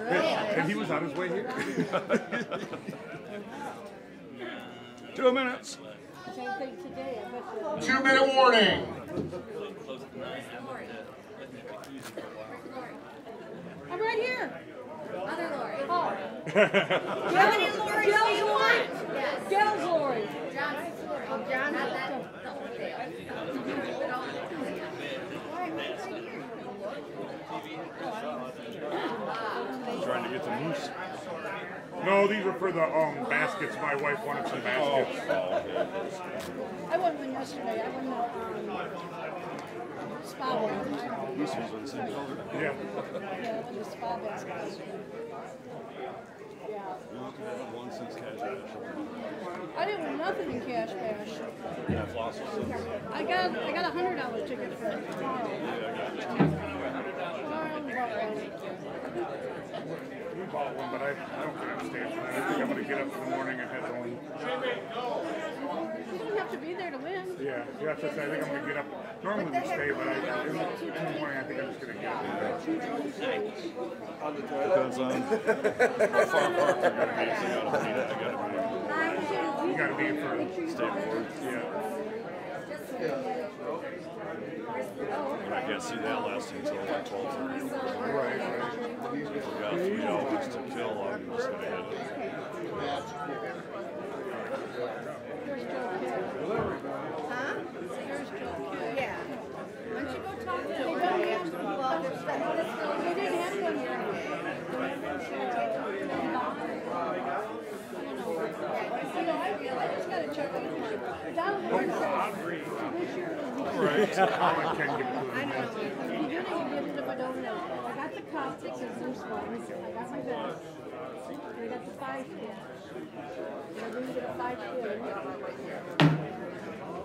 And he was on his way here. 2 minutes. 2-minute warning. I'm right here. Other Lori. Oh. How many Loris do you want? Yes. Gals Lori. John's Lori. Oh, John, not that. The whole deal. Trying to get the moose. No, these were for the baskets. My wife wanted some baskets. I won one yesterday. I won the spa one. This one's on the same color. Yeah. Yeah, I won the spa basket. Yeah. One since Cash Bash. I didn't win nothing in Cash Bash. Yeah, Floss was since. I got a $100 ticket for tomorrow. We bought one, but I don't think I'm staying for that. I think I'm going to get up in the morning and head home. You don't have to be there to win. Yeah, that's just, I think I'm going to get up. Normally we stay, but in the morning I think I'm just going to get up. Depends on how far apart they're going to be. So you got to be for state board. Yeah. And I can't see that lasting until like 12:30. Right. We got 3 hours to kill. I'm just going to hit it. Huh? Yeah. Why don't you go talk to them? They don't have them. Well, they didn't have them yet. I just got to check on it. Down here, this year, Right. I don't know. You didn't get it if I don't know. I got the cup, the scissors ones. I got my vest. And I got the 5 kit. I didn't get a 5 kit.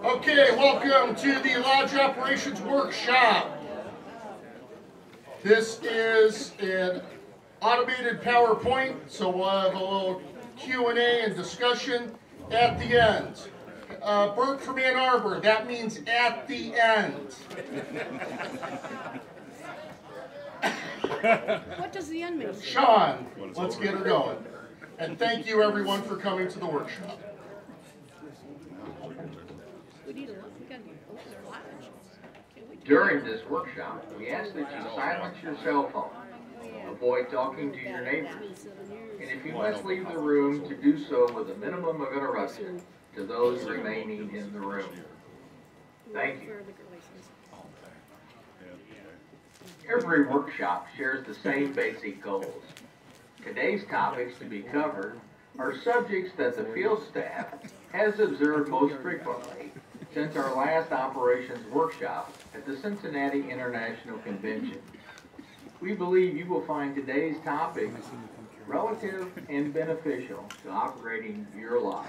Okay, welcome to the Lodge Operations Workshop. This is an automated PowerPoint, so we'll have a little Q&A and discussion at the end. Bert from Ann Arbor, that means at the end. What does the end mean? Sean, let's get her going. And thank you everyone for coming to the workshop. We need a lot. We got to open our lodge. During this workshop, we ask that you silence your cell phone, avoid talking to your neighbors, and if you must leave the room, to do so with a minimum of interruption to those remaining in the room. Thank you. Every workshop shares the same basic goals. Today's topics to be covered are subjects that the field staff has observed most frequently since our last operations workshop at the Cincinnati International Convention. We believe you will find today's topics relative and beneficial to operating your lodge.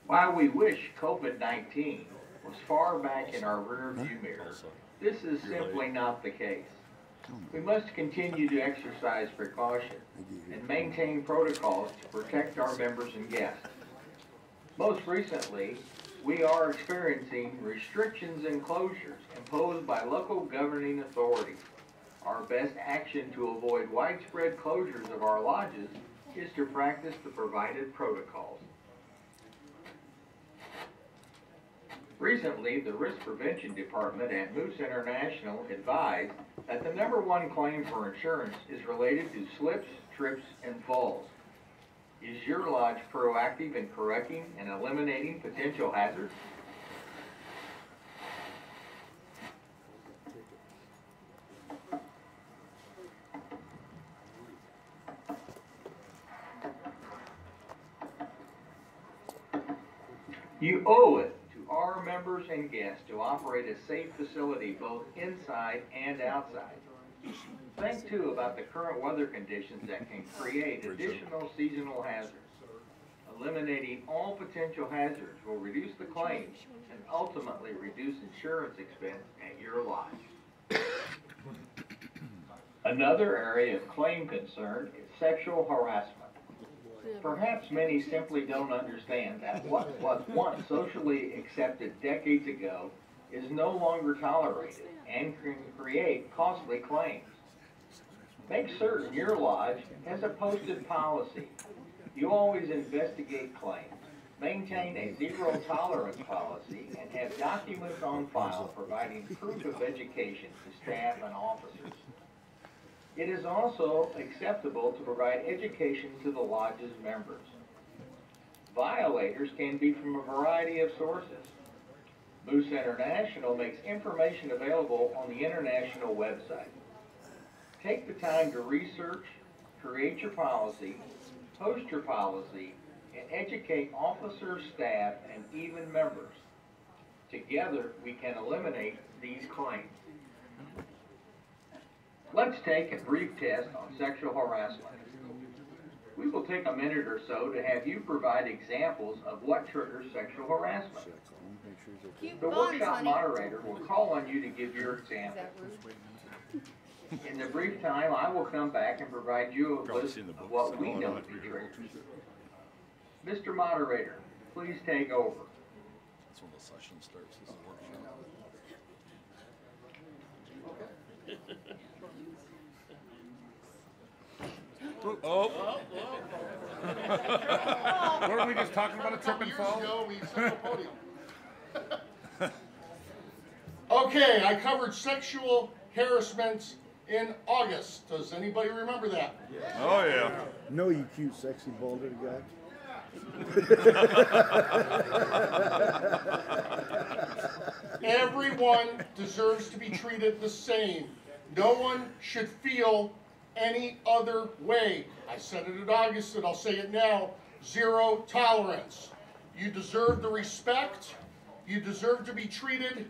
While we wish COVID-19 was far back in our rearview mirror, this is simply not the case. We must continue to exercise precaution and maintain protocols to protect our members and guests. Most recently, we are experiencing restrictions and closures imposed by local governing authorities. Our best action to avoid widespread closures of our lodges is to practice the provided protocols. Recently, the Risk Prevention Department at Moose International advised that the #1 claim for insurance is related to slips, trips, and falls. Is your lodge proactive in correcting and eliminating potential hazards? You owe it to our members and guests to operate a safe facility both inside and outside. Think too about the current weather conditions that can create additional seasonal hazards. Eliminating all potential hazards will reduce the claims and ultimately reduce insurance expense at your lodge. Another area of claim concern is sexual harassment. Perhaps many simply don't understand that what was once socially accepted decades ago is no longer tolerated and can create costly claims. Make certain your lodge has a posted policy. You always investigate claims, maintain a zero tolerance policy, and have documents on file providing proof of education to staff and officers. It is also acceptable to provide education to the lodge's members. Violators can be from a variety of sources. Moose International makes information available on the international website. Take the time to research, create your policy, post your policy, and educate officers, staff, and even members. Together, we can eliminate these claims. Let's take a brief test on sexual harassment. We will take a minute or so to have you provide examples of what triggers sexual harassment. The workshop moderator will call on you to give your example. In the brief time, I will come back and provide you a list of what we know to be triggers. Mr. Moderator, please take over. That's when the session starts. This is workshop. Oh. Weren't we just talking about a trip and fall? Years ago, we set up a podium. Okay, I covered sexual harassment in August. Does anybody remember that? Oh yeah. No, you cute, sexy, bald-headed guy. Everyone deserves to be treated the same. No one should feel any other way. I said it in August and I'll say it now. Zero tolerance. You deserve the respect. You deserve to be treated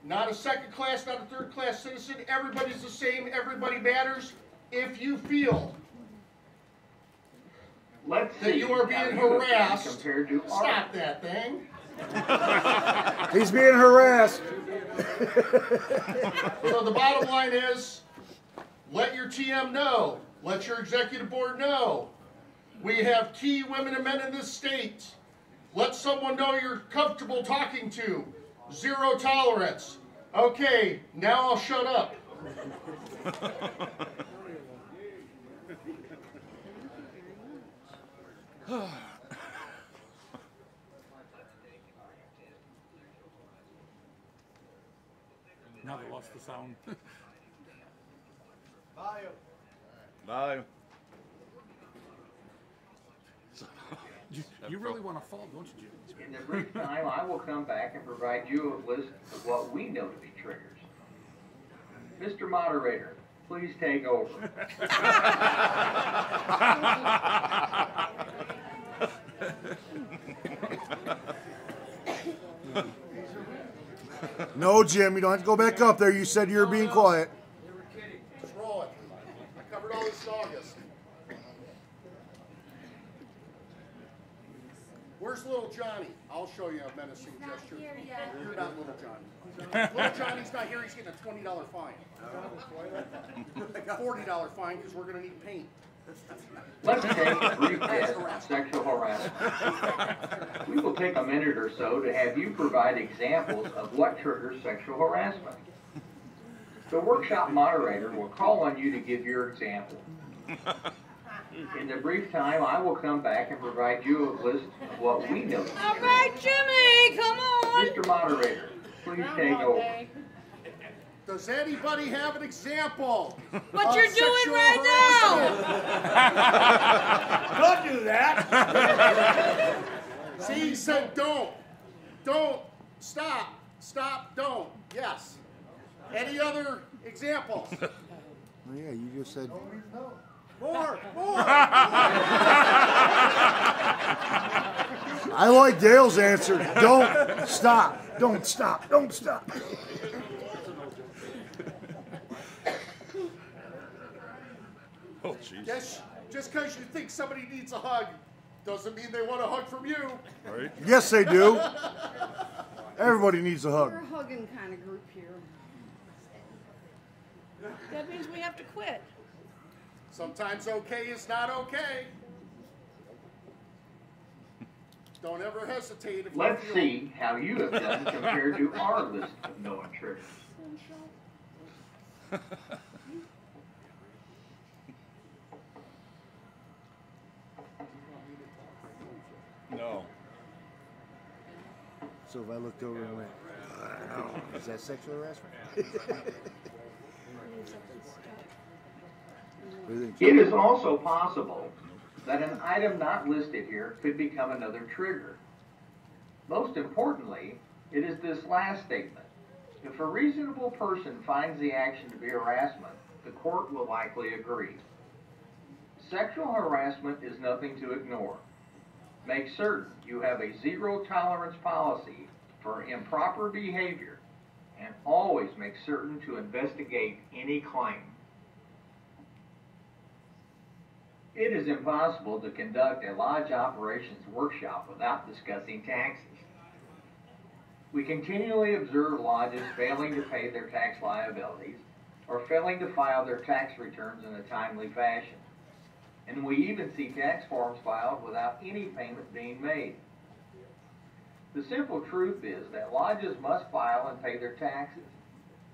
not a second class, not a third class citizen. Everybody's the same. Everybody matters. If you feel that you are being harassed, stop that thing. He's being harassed. So the bottom line is, let your TM know. Let your executive board know. We have key women and men in this state. Let someone know you're comfortable talking to. Zero tolerance. Okay, now I'll shut up. Now they lost the sound. Bye. You really want to fall, don't you, Jim? In the brief time, I will come back and provide you a list of what we know to be triggers. Mr. Moderator, please take over. No, Jim, you don't have to go back up there. You said you were being quiet. You were kidding. Just roll it. I covered all this in August. Where's little Johnny? I'll show you a menacing gesture. You're not little Johnny. Little Johnny's not here. He's getting a $20 fine. $40 fine because we're going to need paint. Let's take a brief test on sexual harassment. We will take a minute or so to have you provide examples of what triggers sexual harassment. The workshop moderator will call on you to give your example. In the brief time, I will come back and provide you a list of what we know. All right, Jimmy, come on. Mr. Moderator, please take over. Does anybody have an example? What you're doing right now? Don't do that. See, he said don't. Don't. Stop. Stop. Don't. Yes. Any other examples? Oh, yeah, you just said... More. I like Dale's answer. Don't stop. Don't stop. Don't stop. Oh, jeez. Just because you think somebody needs a hug doesn't mean they want a hug from you. Right? Yes, they do. Everybody needs a hug. We're a hugging kind of group here. That means we have to quit. Sometimes okay is not okay. Don't ever hesitate. If Let's you feel see how you have done compared to our list of known triggers. No. So if I looked over and went, is that sexual harassment? It is also possible that an item not listed here could become another trigger. Most importantly, it is this last statement. If a reasonable person finds the action to be harassment, the court will likely agree. Sexual harassment is nothing to ignore. Make certain you have a zero tolerance policy for improper behavior, and always make certain to investigate any claim. It is impossible to conduct a lodge operations workshop without discussing taxes. We continually observe lodges failing to pay their tax liabilities or failing to file their tax returns in a timely fashion. And we even see tax forms filed without any payment being made. The simple truth is that lodges must file and pay their taxes.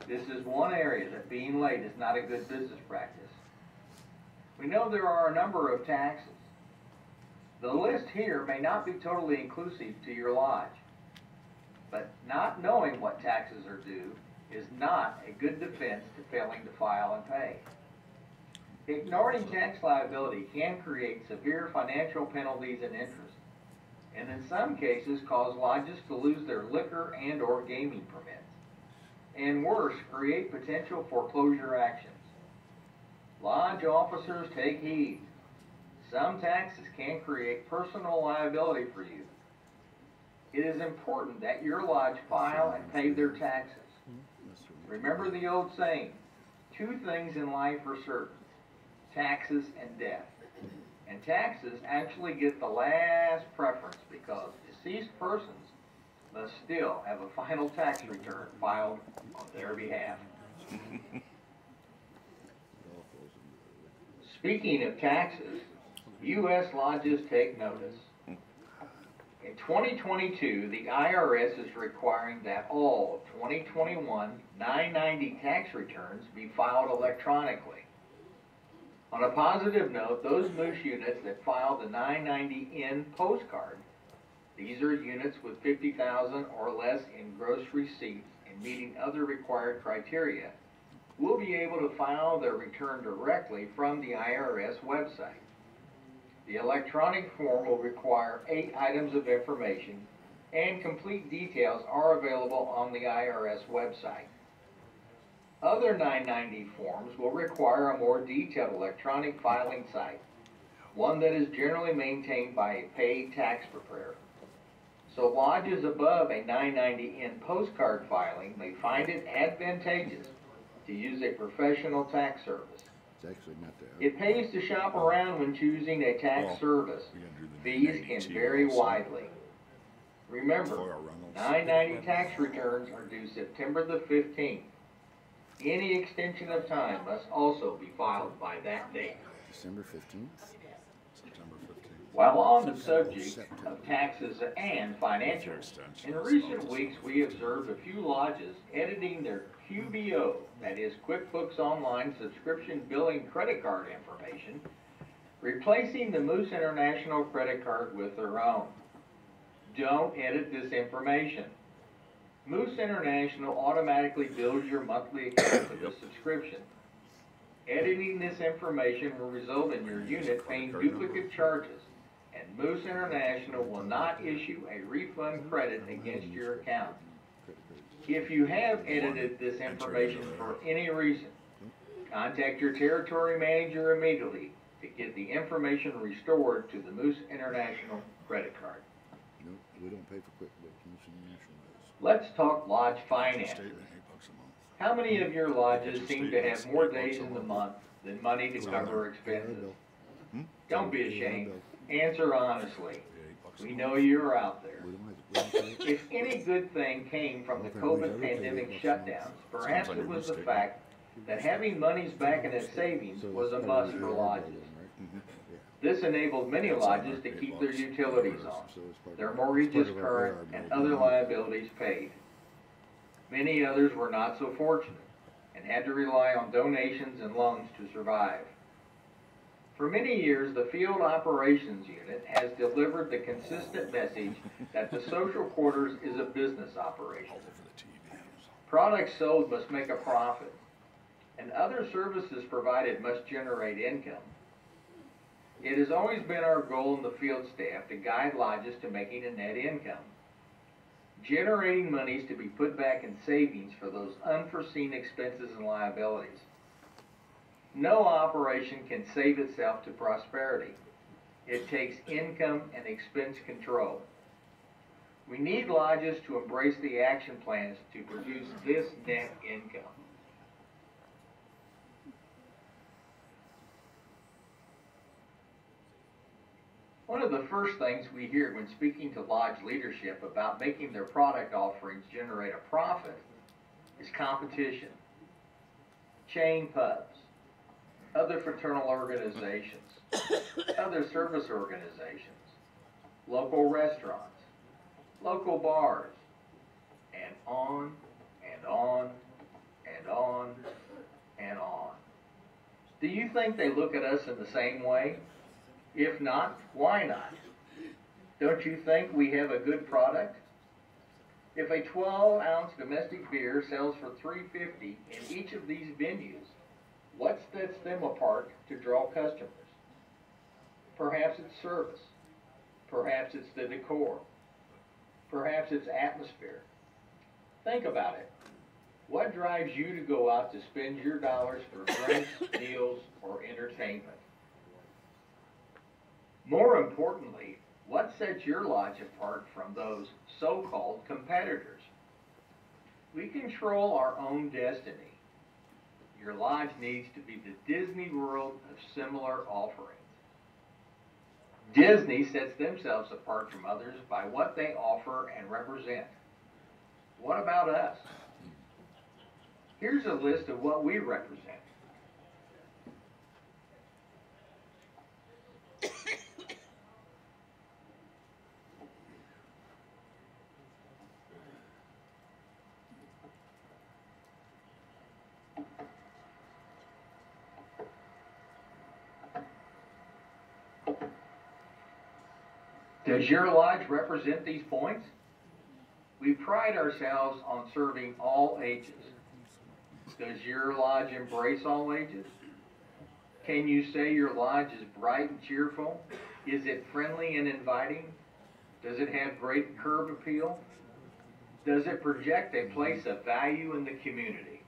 This is one area that being late is not a good business practice. We know there are a number of taxes. The list here may not be totally inclusive to your lodge, but not knowing what taxes are due is not a good defense to failing to file and pay. Ignoring tax liability can create severe financial penalties and interest, and in some cases cause lodges to lose their liquor and or gaming permits, and worse, create potential foreclosure actions. Lodge officers, take heed. Some taxes can create personal liability for you. It is important that your lodge file and pay their taxes. Remember the old saying, two things in life are certain, taxes and death. And taxes actually get the last preference because deceased persons must still have a final tax return filed on their behalf. Speaking of taxes, U.S. lodges take notice. In 2022, the IRS is requiring that all 2021 990 tax returns be filed electronically. On a positive note, those Moose units that file the 990N postcard, these are units with 50,000 or less in gross receipts and meeting other required criteria, will be able to file their return directly from the IRS website. The electronic form will require 8 items of information, and complete details are available on the IRS website. Other 990 forms will require a more detailed electronic filing site, one that is generally maintained by a paid tax preparer. So lodges above a 990N postcard filing may find it advantageous to use a professional tax service. It's actually not there. It pays to shop around when choosing a tax service. Fees can vary widely. Remember, 990 tax returns are due September the 15th. Any extension of time must also be filed by that date. December 15th? September 15th. While on the subject of taxes and financials, in recent weeks we observed a few lodges editing their QBO, that is QuickBooks Online subscription billing credit card information, replacing the Moose International credit card with their own. Don't edit this information. Moose International automatically bills your monthly account with a subscription. Editing this information will result in your unit paying duplicate charges, and Moose International will not issue a refund credit against your account. If you have edited this information for any reason, contact your territory manager immediately to get the information restored to the Moose International credit card. No, we don't pay for QuickBooks. Moose International does. Let's talk lodge finances. Statement, $8 a month. How many of your lodges seem to have more days in the month than money to cover expenses? Don't be ashamed. Answer honestly. We know you're out there. If any good thing came from the COVID pandemic shutdowns, perhaps it was the fact that having monies back in its savings was a must for lodges. This enabled many lodges to keep their utilities on, their mortgages current, and other liabilities paid. Many others were not so fortunate and had to rely on donations and loans to survive. For many years, the Field Operations Unit has delivered the consistent message that the social quarters is a business operation. Products sold must make a profit, and other services provided must generate income. It has always been our goal in the field staff to guide lodges to making a net income, generating monies to be put back in savings for those unforeseen expenses and liabilities. No operation can save itself to prosperity. It takes income and expense control. We need lodges to embrace the action plans to produce this net income. One of the first things we hear when speaking to lodge leadership about making their product offerings generate a profit is competition. Chain pubs, other fraternal organizations, other service organizations, local restaurants, local bars, and on and on and on and on. Do you think they look at us in the same way? If not, why not? Don't you think we have a good product? If a 12-ounce domestic beer sells for $3.50 in each of these venues, what sets them apart to draw customers? Perhaps it's service. Perhaps it's the decor. Perhaps it's atmosphere. Think about it. What drives you to go out to spend your dollars for drinks, meals, or entertainment? More importantly, what sets your lodge apart from those so-called competitors? We control our own destiny. Your lodge needs to be the Disney World of similar offerings. Disney sets themselves apart from others by what they offer and represent. What about us? Here's a list of what we represent. Does your lodge represent these points? We pride ourselves on serving all ages. Does your lodge embrace all ages? Can you say your lodge is bright and cheerful? Is it friendly and inviting? Does it have great curb appeal? Does it project a place of value in the community?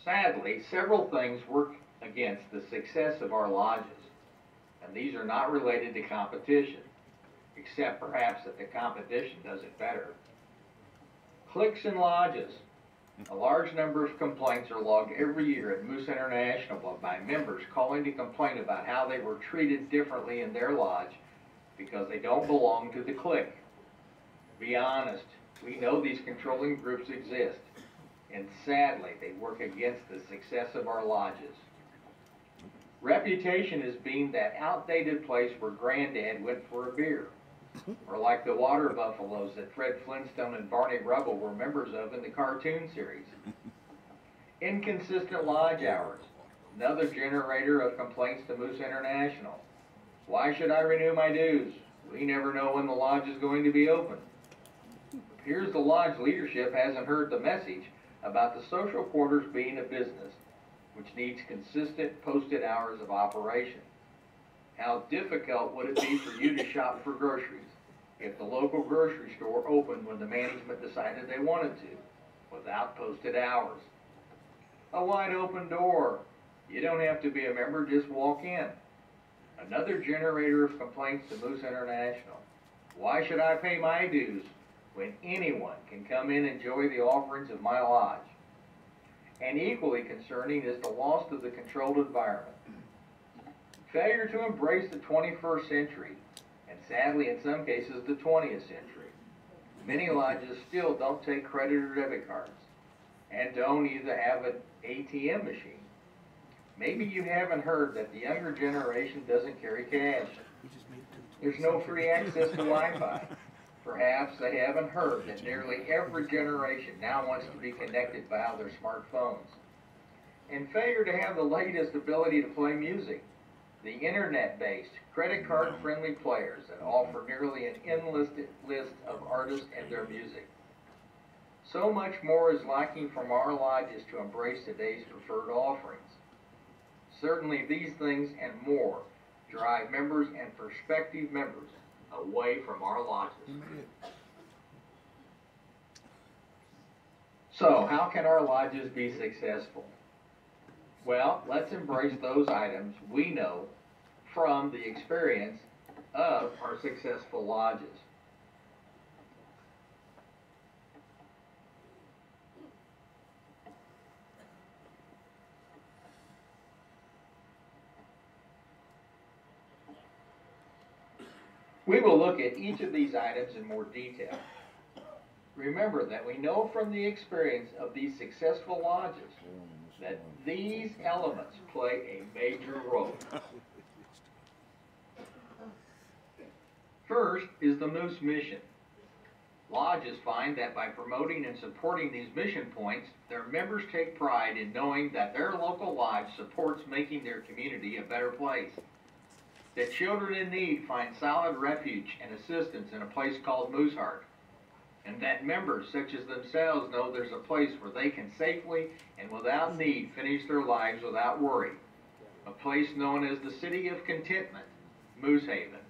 Sadly, several things work against the success of our lodges, and these are not related to competition, except perhaps that the competition does it better. Cliques and lodges. A large number of complaints are logged every year at Moose International by members calling to complain about how they were treated differently in their lodge because they don't belong to the clique. Be honest, we know these controlling groups exist, and sadly they work against the success of our lodges. Reputation is being that outdated place where Granddad went for a beer, or like the water buffaloes that Fred Flintstone and Barney Rubble were members of in the cartoon series. Inconsistent lodge hours, another generator of complaints to Moose International. Why should I renew my dues? We never know when the lodge is going to be open. Here's the lodge leadership hasn't heard the message about the social quarters being a business, which needs consistent posted hours of operation. How difficult would it be for you to shop for groceries if the local grocery store opened when the management decided they wanted to, without posted hours? A wide open door. You don't have to be a member, just walk in. Another generator of complaints to Moose International. Why should I pay my dues when anyone can come in and enjoy the offerings of my lodge? And equally concerning is the loss of the controlled environment. Failure to embrace the 21st century, and sadly in some cases the 20th century. Many lodges still don't take credit or debit cards, and don't either have an ATM machine. Maybe you haven't heard that the younger generation doesn't carry cash. There's no free access to Wi-Fi. Perhaps they haven't heard that nearly every generation now wants to be connected via their smartphones. And failure to have the latest ability to play music. The internet-based, credit card-friendly players that offer nearly an endless list of artists and their music. So much more is lacking from our lodges to embrace today's preferred offerings. Certainly these things and more drive members and prospective members away from our lodges. So, how can our lodges be successful? Well, let's embrace those items we know from the experience of our successful lodges. We will look at each of these items in more detail. Remember that we know from the experience of these successful lodges that these elements play a major role. First is the Moose mission. Lodges find that by promoting and supporting these mission points, their members take pride in knowing that their local lodge supports making their community a better place. That children in need find solid refuge and assistance in a place called Mooseheart, and that members such as themselves know there's a place where they can safely and without need finish their lives without worry, a place known as the City of Contentment, Moosehaven.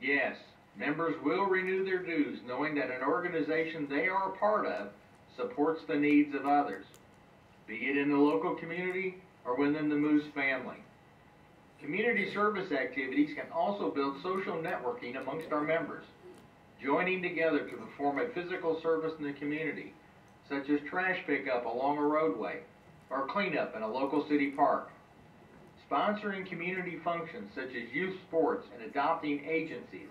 Yes, members will renew their dues knowing that an organization they are a part of supports the needs of others, be it in the local community or within the Moose family. Community service activities can also build social networking amongst our members, joining together to perform a physical service in the community, such as trash pickup along a roadway or cleanup in a local city park. Sponsoring community functions such as youth sports and adopting agencies,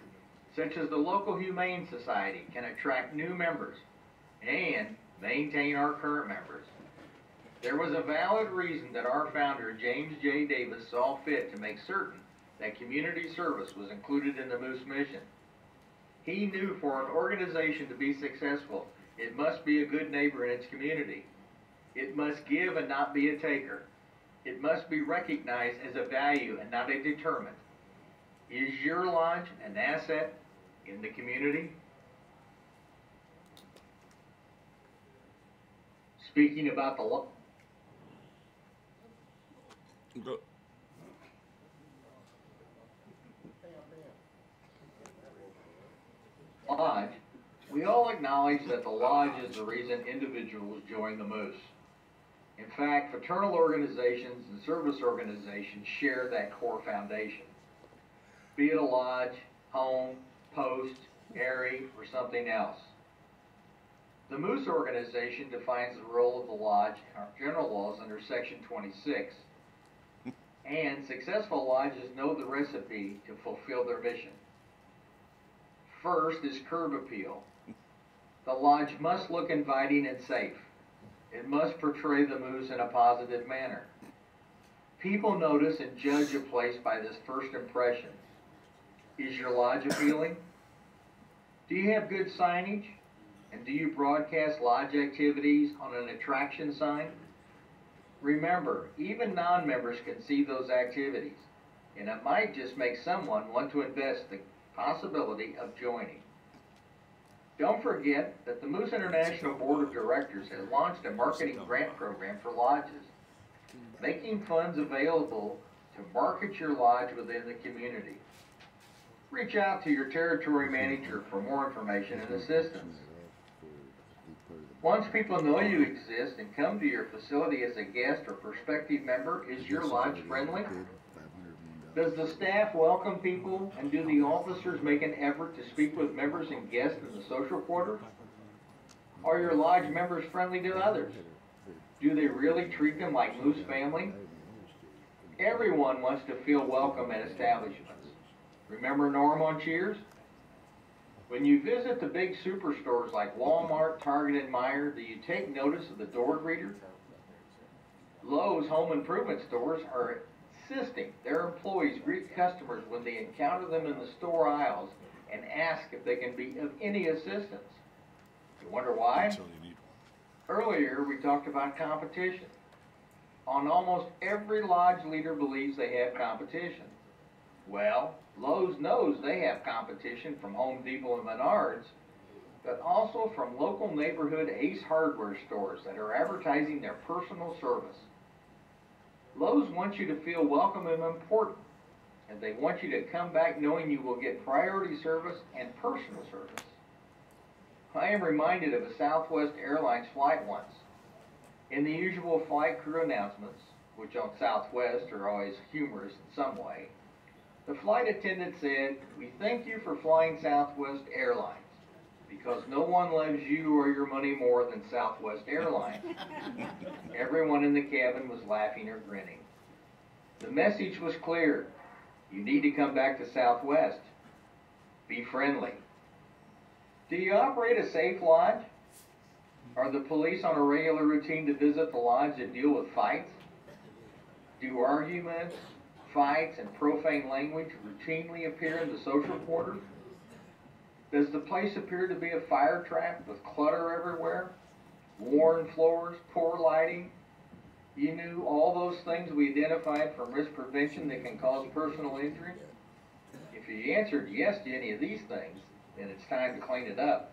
such as the local Humane Society, can attract new members and maintain our current members. There was a valid reason that our founder, James J. Davis, saw fit to make certain that community service was included in the Moose mission. He knew for an organization to be successful, it must be a good neighbor in its community. It must give and not be a taker. It must be recognized as a value and not a deterrent. Is your lodge an asset in the community? Speaking about the lodge, we all acknowledge that the lodge is the reason individuals join the Moose. In fact, fraternal organizations and service organizations share that core foundation. Be it a lodge, home, post, area, or something else. The Moose organization defines the role of the lodge in our general laws under Section 26. And successful lodges know the recipe to fulfill their mission. First is curb appeal. The lodge must look inviting and safe. It must portray the Moose in a positive manner. People notice and judge a place by this first impression. Is your lodge appealing? Do you have good signage? And do you broadcast lodge activities on an attraction sign? Remember, even non-members can see those activities, and it might just make someone want to invest the possibility of joining. Don't forget that the Moose International Board of Directors has launched a marketing grant program for lodges, making funds available to market your lodge within the community. Reach out to your territory manager for more information and assistance. Once people know you exist and come to your facility as a guest or prospective member, is your lodge friendly? Does the staff welcome people, and do the officers make an effort to speak with members and guests in the social quarter? Are your lodge members friendly to others? Do they really treat them like Moose family? Everyone wants to feel welcome at establishments. Remember Norm on Cheers? When you visit the big superstores like Walmart, Target, and Meijer, do you take notice of the door greeter? Lowe's home improvement stores are insisting their employees greet customers when they encounter them in the store aisles and ask if they can be of any assistance. You wonder why? Until you need one. Earlier, we talked about competition. On almost every lodge leader believes they have competition. Well, Lowe's knows they have competition from Home Depot and Menards, but also from local neighborhood Ace Hardware stores that are advertising their personal service. Lowe's wants you to feel welcome and important, and they want you to come back knowing you will get priority service and personal service. I am reminded of a Southwest Airlines flight once. In the usual flight crew announcements, which on Southwest are always humorous in some way, the flight attendant said, "We thank you for flying Southwest Airlines, because no one loves you or your money more than Southwest Airlines." Everyone in the cabin was laughing or grinning. The message was clear. You need to come back to Southwest. Be friendly. Do you operate a safe lodge? Are the police on a regular routine to visit the lodge to deal with fights? Do arguments, fights, and profane language routinely appear in the social quarters? Does the place appear to be a fire trap with clutter everywhere? Worn floors, poor lighting? You knew all those things we identified from risk prevention that can cause personal injury? If you answered yes to any of these things, then it's time to clean it up.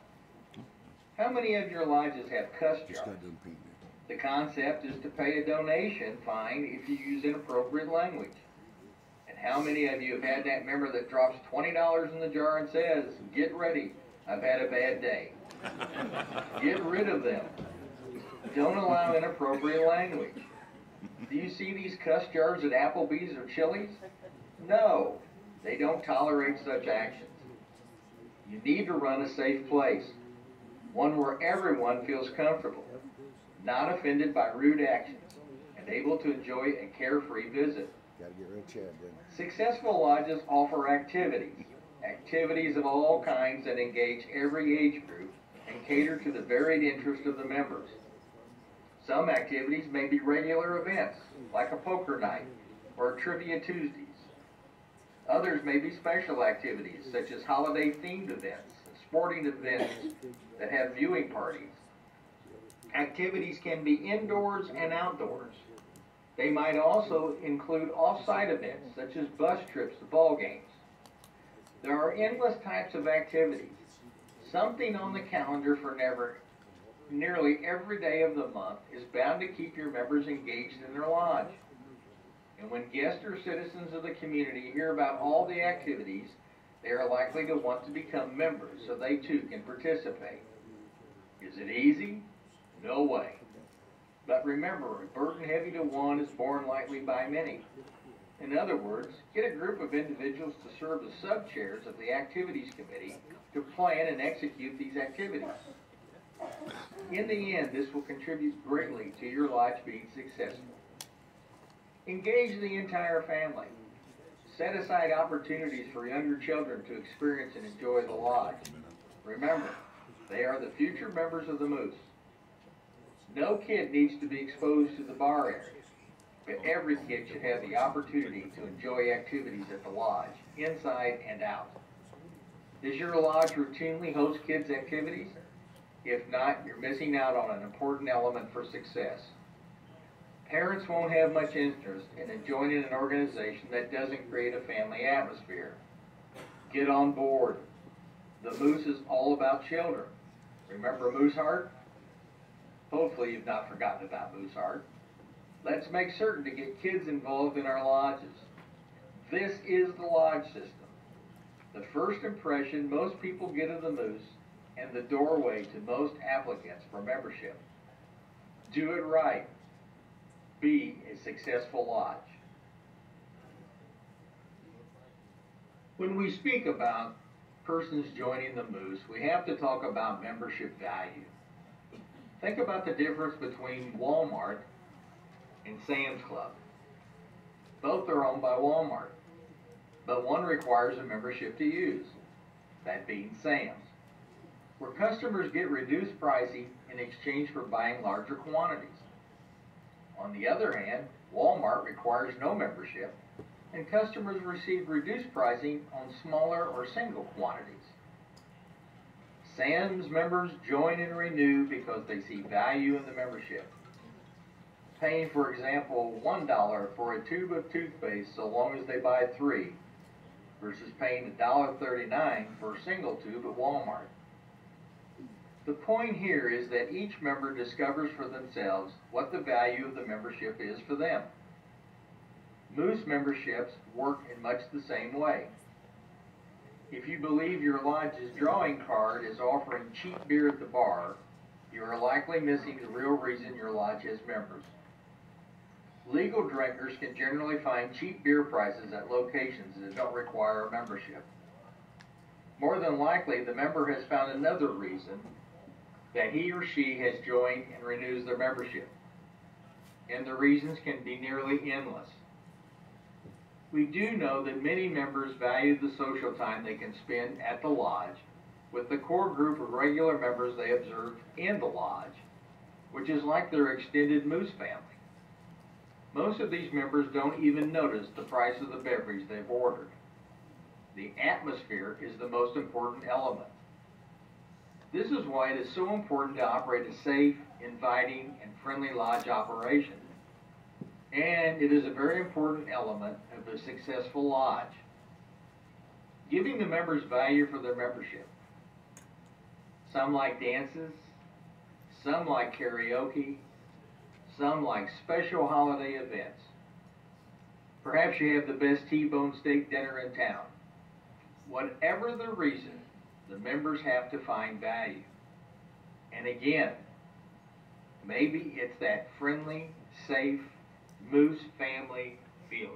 How many of your lodges have cuss jars? The concept is to pay a donation fine if you use inappropriate language. And how many of you have had that member that drops $20 in the jar and says, "Get ready, I've had a bad day"? Get rid of them. Don't allow inappropriate language. Do you see these cuss jars at Applebee's or Chili's? No, they don't tolerate such actions. You need to run a safe place, one where everyone feels comfortable, not offended by rude actions, and able to enjoy a carefree visit. Gotta get rid of Chad, then. Successful lodges offer activities of all kinds that engage every age group and cater to the varied interests of the members. Some activities may be regular events, like a poker night or Trivia Tuesdays. Others may be special activities, such as holiday-themed events, sporting events that have viewing parties. Activities can be indoors and outdoors. They might also include off-site events, such as bus trips to ball games. There are endless types of activities. Something on the calendar for nearly every day of the month is bound to keep your members engaged in their lodge. And when guests or citizens of the community hear about all the activities, they are likely to want to become members so they too can participate. Is it easy? No way. But remember, a burden heavy to one is borne lightly by many. In other words, get a group of individuals to serve as sub-chairs of the activities committee to plan and execute these activities. In the end, this will contribute greatly to your lodge being successful. Engage the entire family. Set aside opportunities for younger children to experience and enjoy the lodge. Remember, they are the future members of the Moose. No kid needs to be exposed to the bar area, but every kid should have the opportunity to enjoy activities at the lodge, inside and out. Does your lodge routinely host kids' activities? If not, you're missing out on an important element for success. Parents won't have much interest in joining an organization that doesn't create a family atmosphere. Get on board. The Moose is all about children. Remember Mooseheart? Hopefully you've not forgotten about Mooseheart. Let's make certain to get kids involved in our lodges. This is the lodge system. The first impression most people get of the Moose and the doorway to most applicants for membership. Do it right. Be a successful lodge. When we speak about persons joining the Moose, we have to talk about membership value. Think about the difference between Walmart and Sam's Club. Both are owned by Walmart, but one requires a membership to use, that being Sam's, where customers get reduced pricing in exchange for buying larger quantities. On the other hand, Walmart requires no membership, and customers receive reduced pricing on smaller or single quantities. Sam's members join and renew because they see value in the membership. Paying, for example, $1 for a tube of toothpaste so long as they buy 3, versus paying $1.39 for a single tube at Walmart. The point here is that each member discovers for themselves what the value of the membership is for them. Moose memberships work in much the same way. If you believe your lodge's drawing card is offering cheap beer at the bar, you are likely missing the real reason your lodge has members. Legal drinkers can generally find cheap beer prices at locations that don't require a membership. More than likely, the member has found another reason that he or she has joined and renews their membership, and the reasons can be nearly endless. We do know that many members value the social time they can spend at the lodge with the core group of regular members they observe in the lodge, which is like their extended Moose family. Most of these members don't even notice the price of the beverage they've ordered. The atmosphere is the most important element. This is why it is so important to operate a safe, inviting, and friendly lodge operation. And it is a very important element of a successful lodge. Giving the members value for their membership. Some like dances, some like karaoke, some like special holiday events. Perhaps you have the best T-bone steak dinner in town. Whatever the reason, the members have to find value. And again, maybe it's that friendly, safe, Moose family feeling.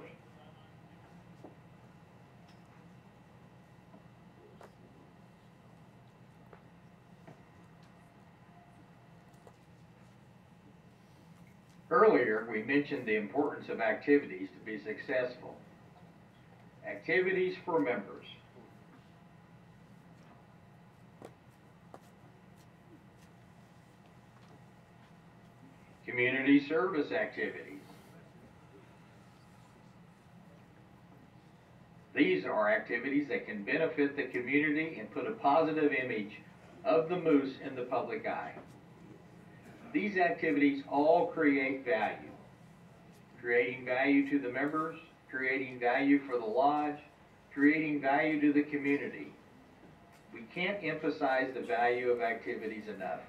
Earlier, we mentioned the importance of activities to be successful. Activities for members. Community service activities. These are activities that can benefit the community and put a positive image of the Moose in the public eye. These activities all create value. Creating value to the members, creating value for the lodge, creating value to the community. We can't emphasize the value of activities enough.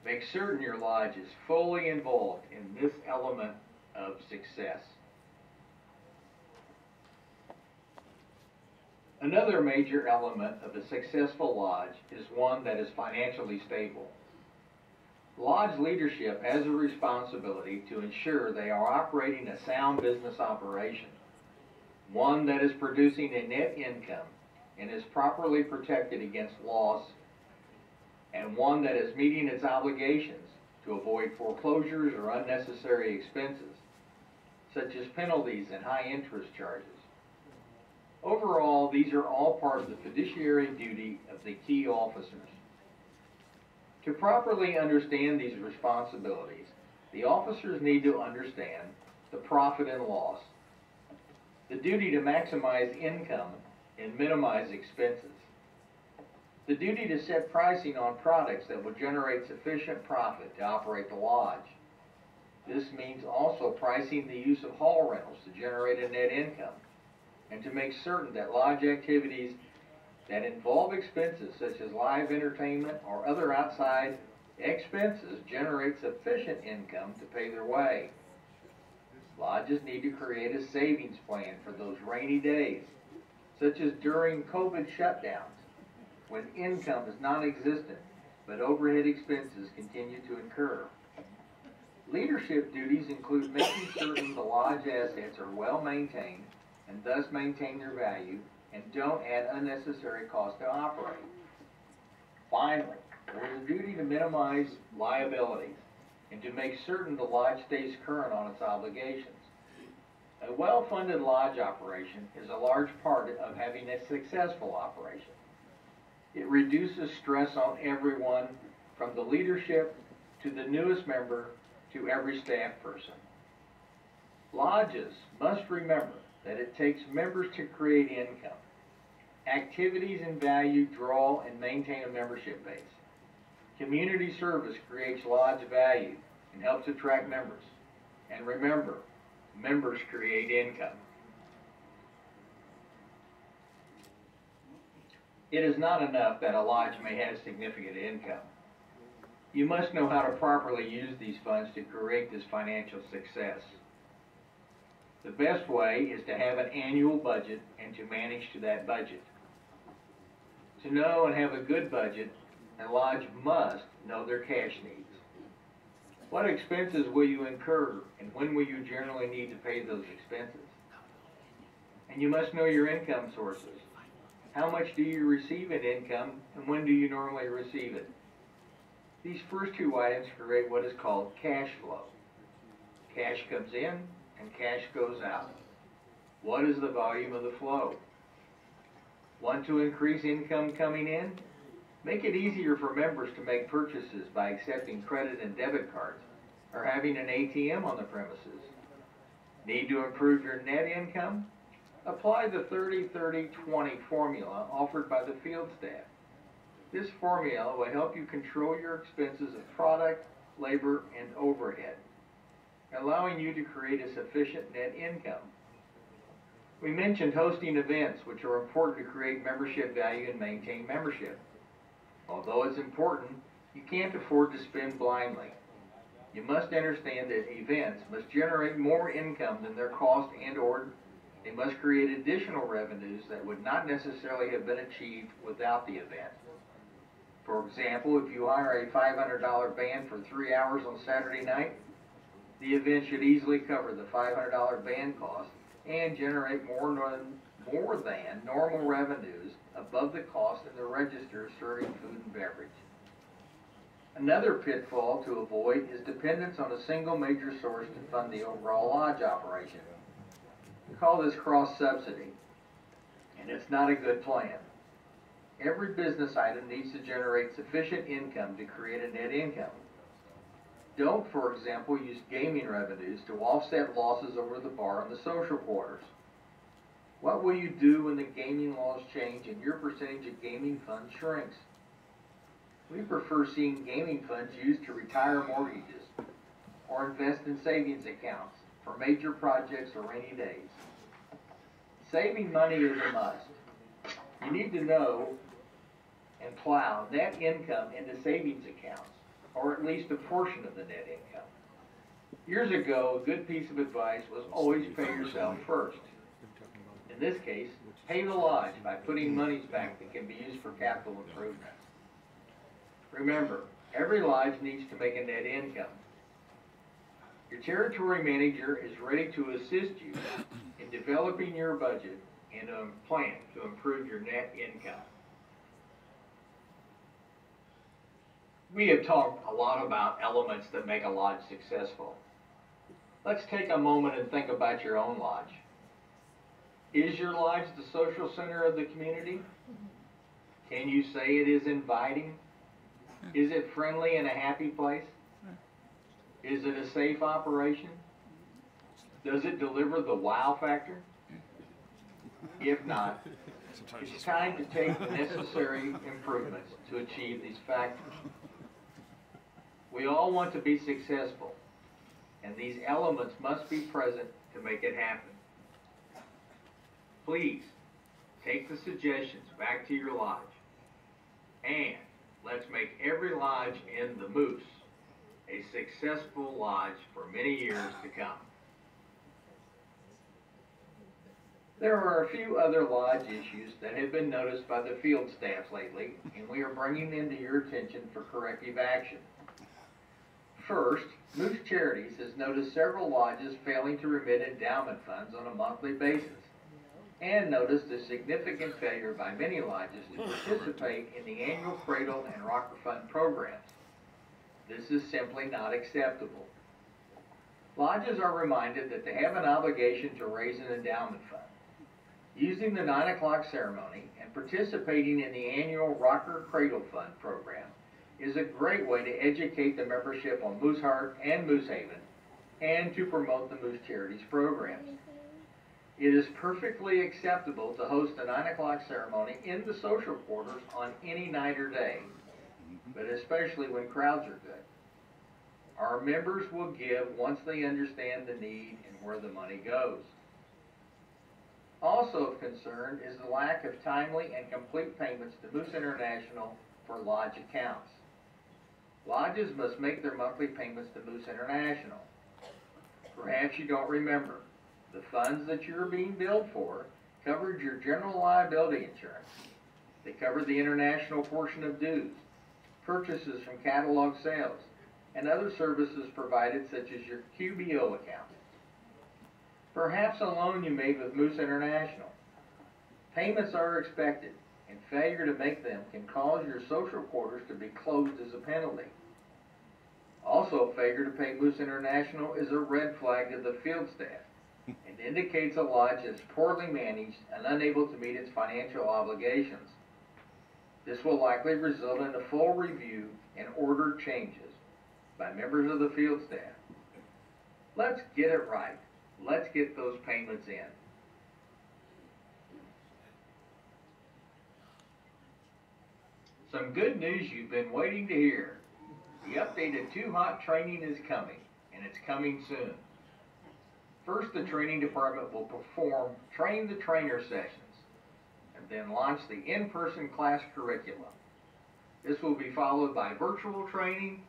Make certain your lodge is fully involved in this element of success. Another major element of a successful lodge is one that is financially stable. Lodge leadership has a responsibility to ensure they are operating a sound business operation, one that is producing a net income and is properly protected against loss, and one that is meeting its obligations to avoid foreclosures or unnecessary expenses, such as penalties and high interest charges. Overall, these are all part of the fiduciary duty of the key officers. To properly understand these responsibilities, the officers need to understand the profit and loss, the duty to maximize income and minimize expenses, the duty to set pricing on products that will generate sufficient profit to operate the lodge. This means also pricing the use of hall rentals to generate a net income, and to make certain that lodge activities that involve expenses such as live entertainment or other outside expenses generate sufficient income to pay their way. Lodges need to create a savings plan for those rainy days, such as during COVID shutdowns, when income is non-existent but overhead expenses continue to incur. Leadership duties include making certain the lodge assets are well maintained and thus maintain their value and don't add unnecessary cost to operate. Finally, there is a duty to minimize liabilities and to make certain the lodge stays current on its obligations. A well-funded lodge operation is a large part of having a successful operation. It reduces stress on everyone, from the leadership to the newest member to every staff person. Lodges must remember that it takes members to create income. Activities and value draw and maintain a membership base. Community service creates lodge value and helps attract members. And remember, members create income. It is not enough that a lodge may have significant income. You must know how to properly use these funds to create this financial success. The best way is to have an annual budget and to manage to that budget. To know and have a good budget, a lodge must know their cash needs. What expenses will you incur, and when will you generally need to pay those expenses? And you must know your income sources. How much do you receive in income, and when do you normally receive it? These first two items create what is called cash flow. Cash comes in and cash goes out. What is the volume of the flow? Want to increase income coming in? Make it easier for members to make purchases by accepting credit and debit cards or having an ATM on the premises. Need to improve your net income? Apply the 30-30-20 formula offered by the field staff. This formula will help you control your expenses of product, labor, and overhead, allowing you to create a sufficient net income. We mentioned hosting events, which are important to create membership value and maintain membership. Although it's important, you can't afford to spend blindly. You must understand that events must generate more income than their cost, and/or they must create additional revenues that would not necessarily have been achieved without the event. For example, if you hire a $500 band for 3 hours on Saturday night, the event should easily cover the $500 band cost and generate more than normal revenues above the cost in the register serving food and beverage. Another pitfall to avoid is dependence on a single major source to fund the overall lodge operation. We call this cross-subsidy, and it's not a good plan. Every business item needs to generate sufficient income to create a net income. Don't, for example, use gaming revenues to offset losses over the bar and the social quarters. What will you do when the gaming laws change and your percentage of gaming funds shrinks? We prefer seeing gaming funds used to retire mortgages or invest in savings accounts for major projects or rainy days. Saving money is a must. You need to know and plow net income into savings accounts, or at least a portion of the net income. Years ago, a good piece of advice was always pay yourself first. In this case, pay the lodge by putting monies back that can be used for capital improvements. Remember, every lodge needs to make a net income. Your territory manager is ready to assist you in developing your budget and a plan to improve your net income. We have talked a lot about elements that make a lodge successful. Let's take a moment and think about your own lodge. Is your lodge the social center of the community? Can you say it is inviting? Is it friendly and a happy place? Is it a safe operation? Does it deliver the wow factor? If not, it's time to take the necessary improvements to achieve these factors. We all want to be successful, and these elements must be present to make it happen. Please, take the suggestions back to your lodge, and let's make every lodge in the Moose a successful lodge for many years to come. There are a few other lodge issues that have been noticed by the field staff lately, and we are bringing them to your attention for corrective action. First, Moose Charities has noticed several lodges failing to remit endowment funds on a monthly basis, and noticed a significant failure by many lodges to participate in the annual Cradle and Rocker Fund programs. This is simply not acceptable. Lodges are reminded that they have an obligation to raise an endowment fund. Using the 9 o'clock ceremony and participating in the annual Rocker Cradle Fund program is a great way to educate the membership on Mooseheart and Moosehaven and to promote the Moose Charities programs. It is perfectly acceptable to host a 9 o'clock ceremony in the social quarters on any night or day, but especially when crowds are good. Our members will give once they understand the need and where the money goes. Also of concern is the lack of timely and complete payments to Moose International for lodge accounts. Lodges must make their monthly payments to Moose International. Perhaps you don't remember, the funds that you're being billed for covered your general liability insurance. They covered the international portion of dues, purchases from catalog sales, and other services provided such as your QBO account. Perhaps a loan you made with Moose International. Payments are expected, and failure to make them can cause your social quarters to be closed as a penalty. Also, failure to pay Moose International is a red flag to the field staff and indicates a lodge is poorly managed and unable to meet its financial obligations. This will likely result in a full review and ordered changes by members of the field staff. Let's get it right. Let's get those payments in. Some good news you've been waiting to hear. The updated Too Hot training is coming, and it's coming soon. First, the training department will perform train the trainer sessions, and then launch the in-person class curriculum. This will be followed by virtual training,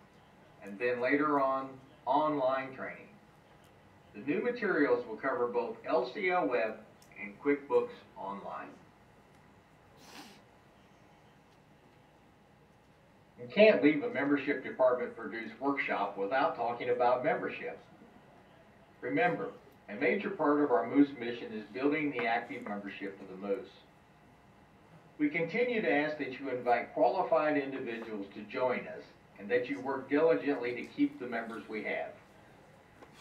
and then later on, online training. The new materials will cover both LCL Web and QuickBooks Online. You can't leave a membership department produced workshop without talking about membership. Remember, a major part of our Moose mission is building the active membership of the Moose. We continue to ask that you invite qualified individuals to join us and that you work diligently to keep the members we have.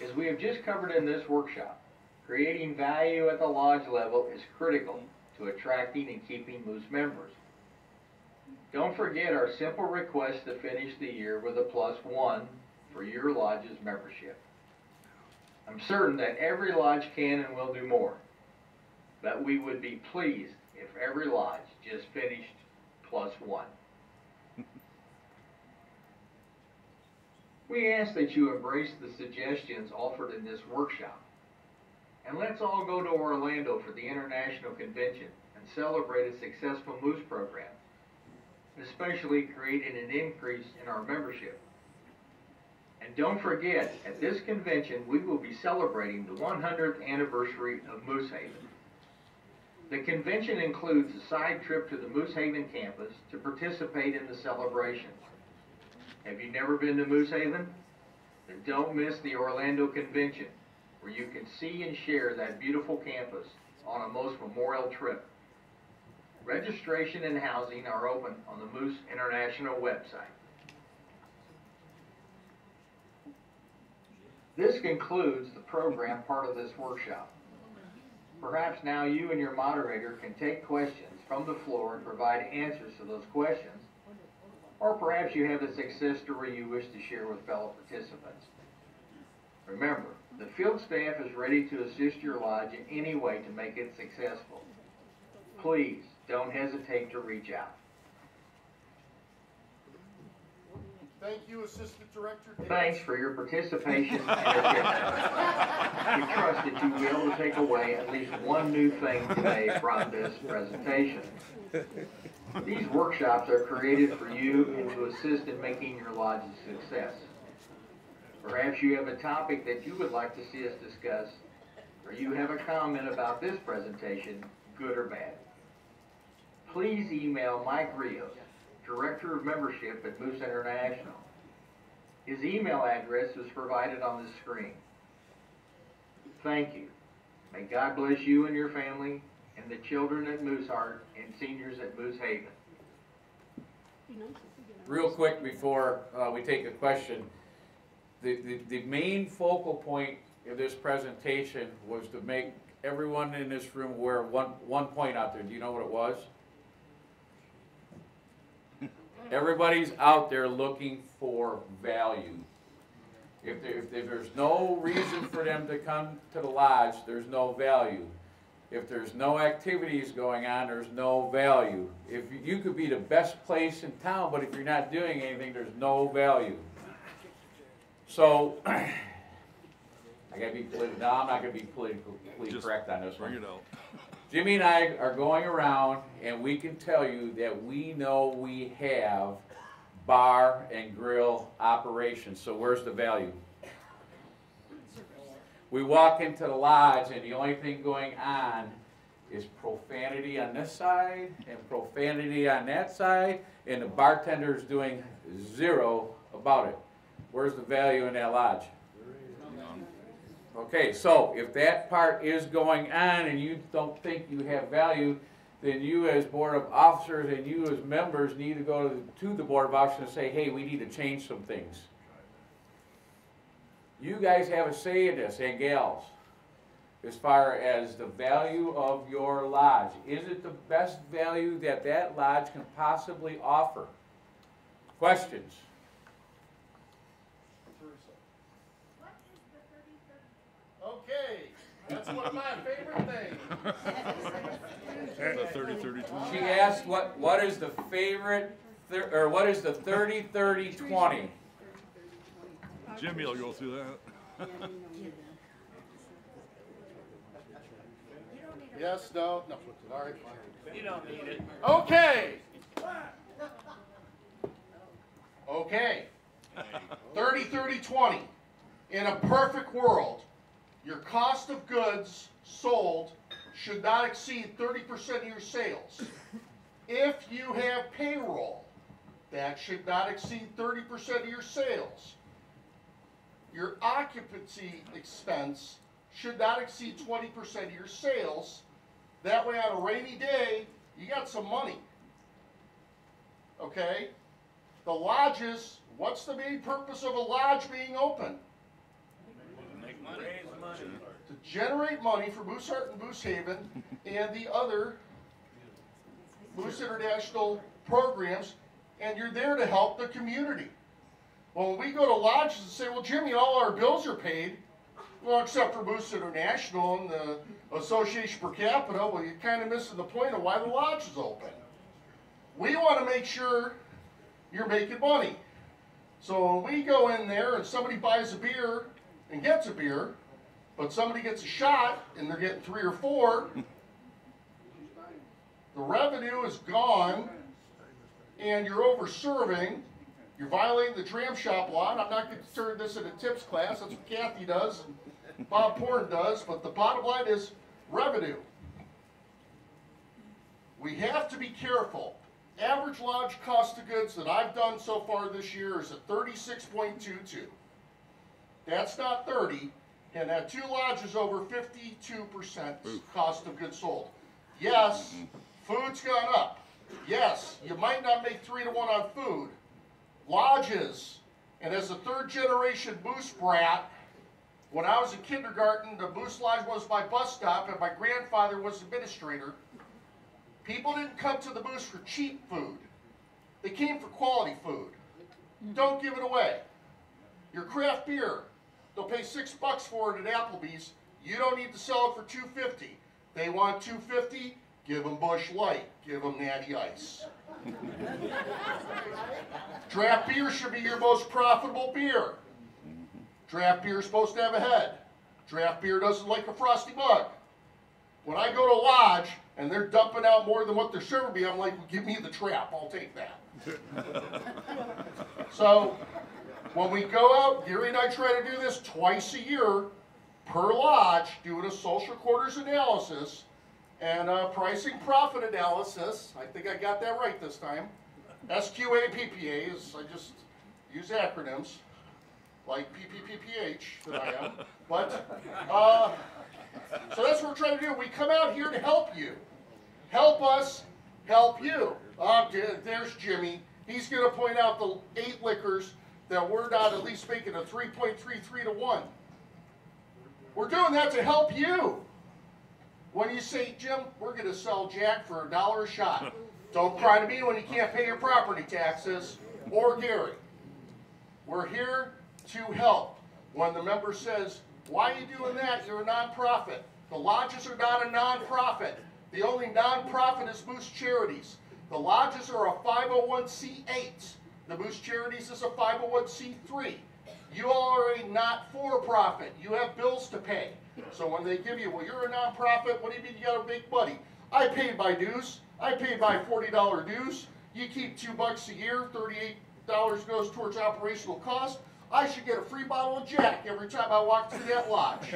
As we have just covered in this workshop, creating value at the lodge level is critical to attracting and keeping Moose members. Don't forget our simple request to finish the year with a +1 for your lodge's membership. I'm certain that every lodge can and will do more, but we would be pleased if every lodge just finished +1. We ask that you embrace the suggestions offered in this workshop, and let's all go to Orlando for the International Convention and celebrate a successful Moose program, especially creating an increase in our membership. And don't forget, at this convention, we will be celebrating the 100th anniversary of Moosehaven. The convention includes a side trip to the Moosehaven campus to participate in the celebration. Have you never been to Moosehaven? Then don't miss the Orlando Convention, where you can see and share that beautiful campus on a Moose Memorial trip. Registration and housing are open on the Moose International website. This concludes the program part of this workshop. Perhaps now you and your moderator can take questions from the floor and provide answers to those questions, or perhaps you have a success story you wish to share with fellow participants. Remember, the field staff is ready to assist your lodge in any way to make it successful. Please don't hesitate to reach out. Thank you, Assistant Director Davis. Thanks for your participation and attendance. We trust that you will be able to take away at least one new thing today from this presentation. These workshops are created for you and to assist in making your lodge a success. Perhaps you have a topic that you would like to see us discuss, or you have a comment about this presentation, good or bad. Please email Mike Rios, Director of Membership at Moose International. His email address is provided on the screen. Thank you. May God bless you and your family, and the children at Mooseheart and seniors at Moosehaven. Real quick before we take a question, the main focal point of this presentation was to make everyone in this room aware of one point out there. Do you know what it was? Everybody's out there looking for value. If there's no reason for them to come to the lodge, there's no value. If there's no activities going on, there's no value. If you could be the best place in town, but if you're not doing anything, there's no value. So, I gotta be political. No, I'm not gonna be politically correct on this one. Bring it out. Jimmy and I are going around, and we can tell you that we know we have bar and grill operations. So where's the value? We walk into the lodge, and the only thing going on is profanity on this side and profanity on that side, and the bartender's doing zero about it. Where's the value in that lodge? Okay, so if that part is going on and you don't think you have value, then you as board of officers and you as members need to go to the board of officers and say, hey, we need to change some things. You guys have a say in this, and gals, as far as the value of your lodge. Is it the best value that that lodge can possibly offer? Questions? Okay, that's one of my favorite things. The 30-30-20. She asked what is the favorite, or what is the 30-30-20? Jimmy will go through that. Yes, no, no. All right, fine. You don't need it. Okay. Okay. 30-30-20. In a perfect world, your cost of goods sold should not exceed 30% of your sales. If you have payroll, that should not exceed 30% of your sales. Your occupancy expense should not exceed 20% of your sales. That way on a rainy day, you got some money. Okay? The lodges, what's the main purpose of a lodge being open? Make money. Raise money. To generate money for Moose Heart and Moose Haven and the other Moose International programs, and you're there to help the community. Well, when we go to lodges and say, well, Jimmy, all our bills are paid, well, except for Moose International and the Association per Capita, well, you're kind of missing the point of why the lodge is open. We want to make sure you're making money. So when we go in there and somebody buys a beer and gets a beer, but somebody gets a shot and they're getting 3 or 4, the revenue is gone and you're over-serving. You're violating the dram shop law, and I'm not going to turn this into tips class. That's what Kathy does and Bob Porn does, but the bottom line is revenue. We have to be careful. Average lodge cost of goods that I've done so far this year is at 36.22. That's not 30, and that 2 lodges over 52% cost of goods sold. Yes, food's gone up. Yes, you might not make 3 to 1 on food. Lodges, and as a 3rd generation Moose brat, when I was in kindergarten, the Moose Lodge was my bus stop and my grandfather was administrator. People didn't come to the Moose for cheap food. They came for quality food. Don't give it away. Your craft beer, they'll pay $6 for it at Applebee's. You don't need to sell it for $2.50. They want $2.50, give them Busch Light, give them Natty Ice. Draft beer should be your most profitable beer. Draft beer is supposed to have a head. Draft beer doesn't like a frosty mug. When I go to lodge and they're dumping out more than what they're serving me, I'm like, well, give me the trap, I'll take that. So when we go out, Gary and I try to do this twice a year per lodge, doing a social quarters analysis and pricing profit analysis. I think I got that right this time. SQA PPA is, I just use acronyms like PPPPH that I am. But, so that's what we're trying to do. We come out here to help you. Help us help you. There's Jimmy. He's going to point out the 8 liquors that we're not at least making a 3.33 to 1. We're doing that to help you. When you say, Jim, we're going to sell Jack for $1 a shot. Don't cry to me when you can't pay your property taxes, or Gary. We're here to help. When the member says, why are you doing that? You're a nonprofit. The lodges are not a nonprofit. The only nonprofit is Moose Charities. The lodges are a 501c8. The Moose Charities is a 501c3. You all are a not-for-profit. You have bills to pay. So when they give you, well, you're a nonprofit, what do you mean you got to make money? I paid my dues. I paid my $40 dues. You keep $2 a year, $38 goes towards operational cost. I should get a free bottle of Jack every time I walk through that lodge.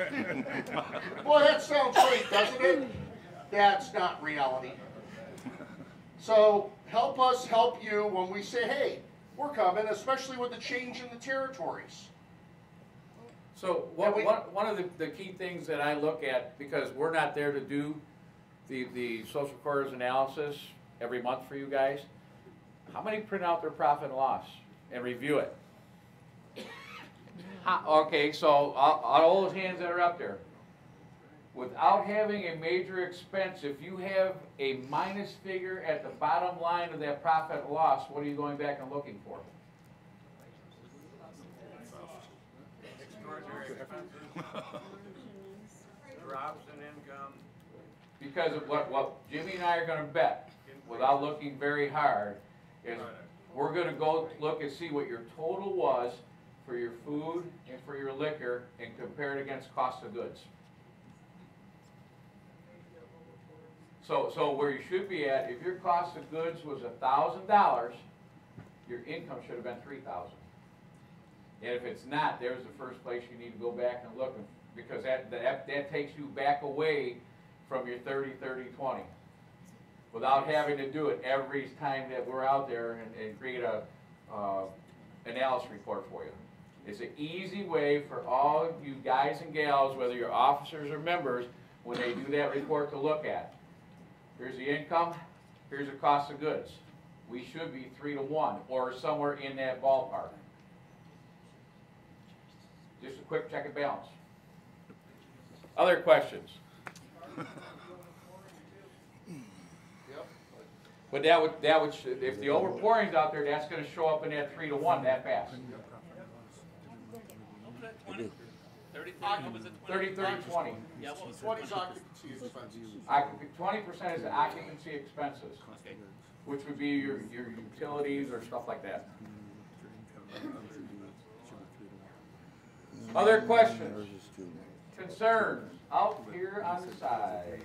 Well, that sounds great, doesn't it? That's not reality. So help us help you when we say, hey, we're coming, especially with the change in the territories. So one of the key things that I look at, because we're not there to do the social quarters analysis every month for you guys, how many print out their profit and loss and review it? Okay, so all those hands that are up there, without having a major expense, if you have a minus figure at the bottom line of that profit and loss, what are you going back and looking for? Extraordinary expenses. Drops in income. Because of what Jimmy and I are going to bet, without looking very hard, is we're going to go look and see what your total was for your food and for your liquor and compare it against cost of goods. So where you should be at, if your cost of goods was $1,000, your income should have been $3,000. And if it's not, there's the first place you need to go back and look, because that takes you back away from your 30-30-20 without having to do it every time that we're out there and create a analysis report for you. It's an easy way for all you guys and gals, whether you're officers or members, when they do that report to look at. Here's the income, here's the cost of goods. We should be 3-to-1 or somewhere in that ballpark. Just a quick check and balance. Other questions? But that would, if the overpouring's out there, that's going to show up in that 3-to-1 that fast. 30-30-20. Yeah, what was 20 is occupancy expenses. 20% is the occupancy expenses, which would be your utilities or stuff like that. Other questions? Concerns? Out here on the side.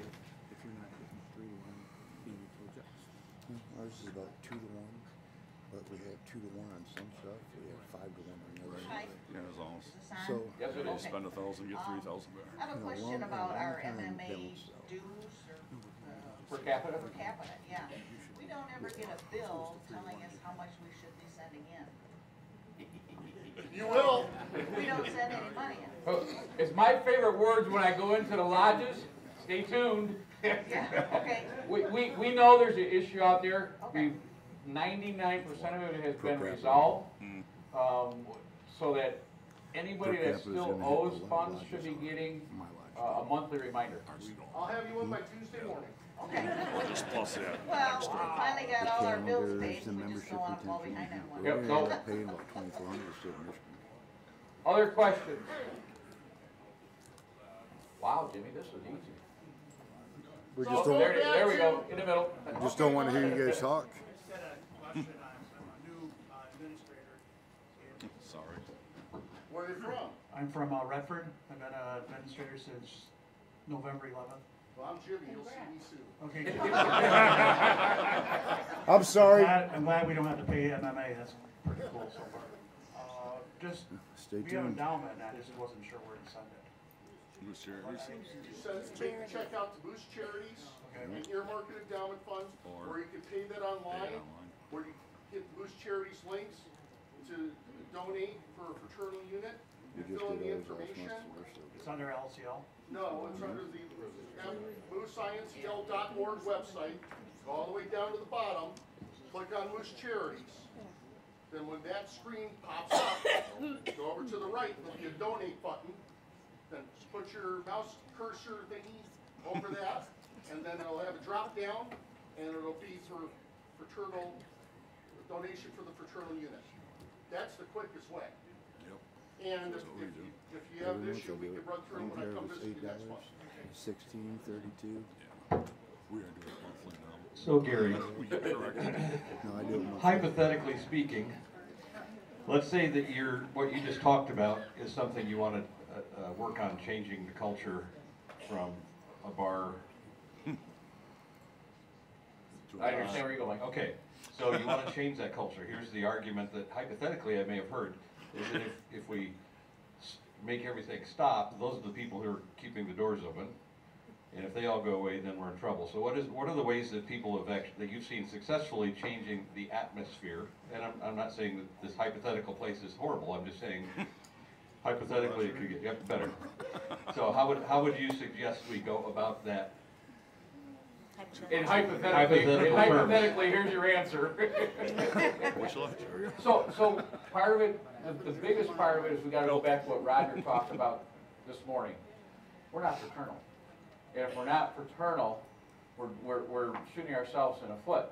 Ours is about 2-to-1, but we have 2-to-1 on some stuff. We have 5-to-1 on the other. Yeah, as long as So Yes, it you is. spend 1,000, get 3,000 back. I have a question about our MMA dues Per capita? per capita, yeah. We don't ever get a bill telling us how much we should be sending in. You will. We don't send any money in. Oh, it's my favorite words when I go into the lodges. Stay tuned. Yeah, okay. We know there's an issue out there. Okay. 99% of it has been resolved, so that anybody that still owes funds should be getting a monthly reminder. I'll have you in by Tuesday morning. Okay. Just plus that. Well, we finally got all our bills paid, the so we just membership don't want to fall retention. behind on one. Yep, We're no. paying about 2,400 to stay in Michigan. Other questions? Wow, Jimmy, this was easy. We So just go don't, back There we to- go, in the middle. just don't want to hear you guys talk. Just had a question. I'm a new administrator. Sorry. Where are you from? I'm from Redford. I've been an administrator since November 11th. Well, I'm Jimmy. You'll see me soon. Okay. I'm sorry. I'm glad we don't have to pay MMA. That's pretty cool so far. Just, Stay we have tuned. endowment, and I just wasn't sure where to send it. Moose Charities. You take a check out to Moose Charities and earmark an endowment fund, or you can pay that online, where you get Moose Charities links to donate for a fraternal unit. We You just fill in did the ours last information. month, so we're still It's under LCL. No, it's under the mooseincl.org website. Go all the way down to the bottom, click on Moose Charities. Then when that screen pops up, go over to the right, there'll be a donate button. Then put your mouse cursor thingy over that, and then it'll have a drop down, and it'll be for fraternal donation for the fraternal unit. That's the quickest way. And if you have an issue, we can run through when I come visit you next month. 16, 32. We are doing it monthly now. So Gary, No, I do it monthly. hypothetically speaking, let's say that what you just talked about is something you want to work on changing the culture from a bar. I understand where you're going. Okay, so you want to change that culture. Here's the argument that hypothetically I may have heard, is that if we make everything stop, those are the people who are keeping the doors open. And if they all go away, then we're in trouble. So what are the ways that people have that you've seen successfully changing the atmosphere? And I'm not saying that this hypothetical place is horrible. I'm just saying hypothetically it could get better. So how would you suggest we go about that? In hypothetically, here's your answer. So part of it, the biggest part of it is we got to go back to what Roger talked about this morning. We're not fraternal. And if we're not fraternal, we're shooting ourselves in the foot.